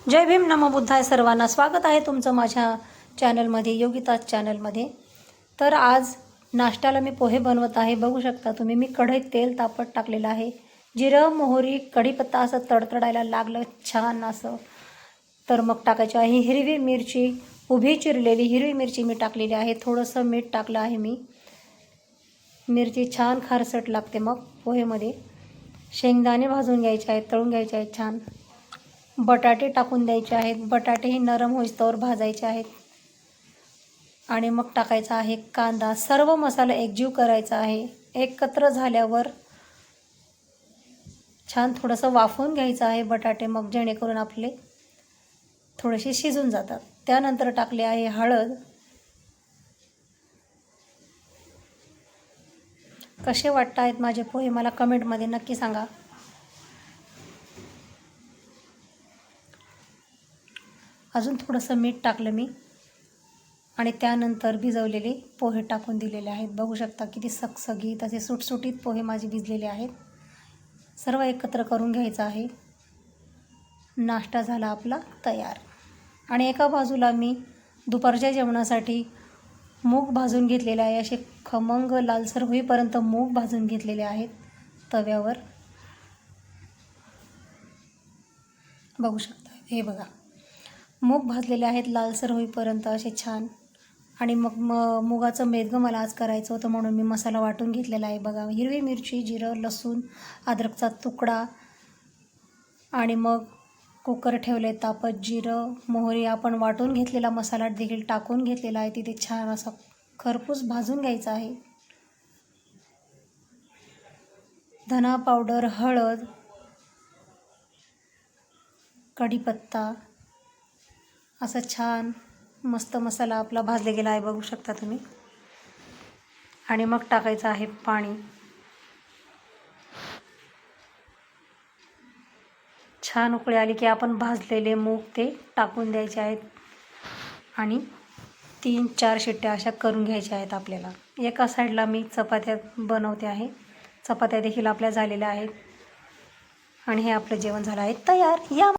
जय भीम नमो बुद्धाय सर्वांना स्वागत आहे तुमचं माझ्या चॅनलमध्ये योगिता चॅनलमध्ये। तर आज नाश्त्याला मी पोहे बनवत आहे। बघू शकता तुम्ही मी कढईत तेल तापत टाकलेलं आहे। जिरं मोहरी कढीपत्ता असं तडतडायला लागलं छान असं तर मग टाकायची आहे हिरवी मिरची, उभी चिरलेली हिरवी मिरची मी टाकलेली आहे। थोडंसं मीठ टाकलं आहे मी। मिरची छान खारसट लागते मग पोहेमध्ये। शेंगदाणे भाजून घ्यायचे आहेत, तळून घ्यायचे आहेत छान। बटाटे टाकून द्यायचे आहेत, बटाटेही नरम होईस्तोवर भाजायचे आहेत आणि मग टाकायचा आहे कांदा। सर्व मसाला एकजीव करायचा आहे। एकत्र झाल्यावर छान थोडंसं वाफवून घ्यायचं आहे बटाटे, मग जेणेकरून आपले थोडेसे शिजून जातात। त्यानंतर टाकले आहे हळद। कसे वाटतात माझे पोहे मला कमेंटमध्ये नक्की सांगा। अजून थोडंसं मीठ टाकलं मी आणि त्यानंतर भिजवलेले पोहे टाकून दिलेले आहेत। बघू शकता किती सगसगीत असे सुटसुटीत पोहे माझे भिजलेले आहेत। सर्व एकत्र करून घ्यायचं आहे। नाश्ता झाला आपला तयार। आणि एका बाजूला मी दुपारच्या जेवणासाठी मूग भाजून घेतलेले आहे। असे खमंग लालसर होईपर्यंत मूग भाजून घेतलेले आहेत तव्यावर। बघू शकता हे बघा, मूग भाजलेले आहेत लालसर होईपर्यंत असे छान। आणि मग मुगाचं मेदगं मला आज करायचं होतं म्हणून मी मसाला वाटून घेतलेला आहे। बघा, हिरवी मिरची, जिरं, लसूण, अद्रकचा तुकडा आणि मग कुकर ठेवले तापत। जिरं मोहरी आपण वाटून घेतलेला मसाला देखील टाकून घेतलेला आहे। तिथे छान असा खरपूस भाजून घ्यायचा आहे। धना पावडर, हळद, कढीपत्ता असं छान मस्त मसाला आपला भाजला गेला आहे। बघू शकता तुम्ही। आणि मग टाकायचं आहे पाणी। छान उकळी आली की आपण भाजलेले मूग ते टाकून द्यायचे आहेत आणि 3-4 शिट्ट्या अशा करून घ्यायच्या आहेत आपल्याला। एका साईडला मी चपात्या बनवते आहे। चपात्या देखील आपल्या झालेल्या आहेत आणि हे आपलं जेवण झालं आहे तयार। या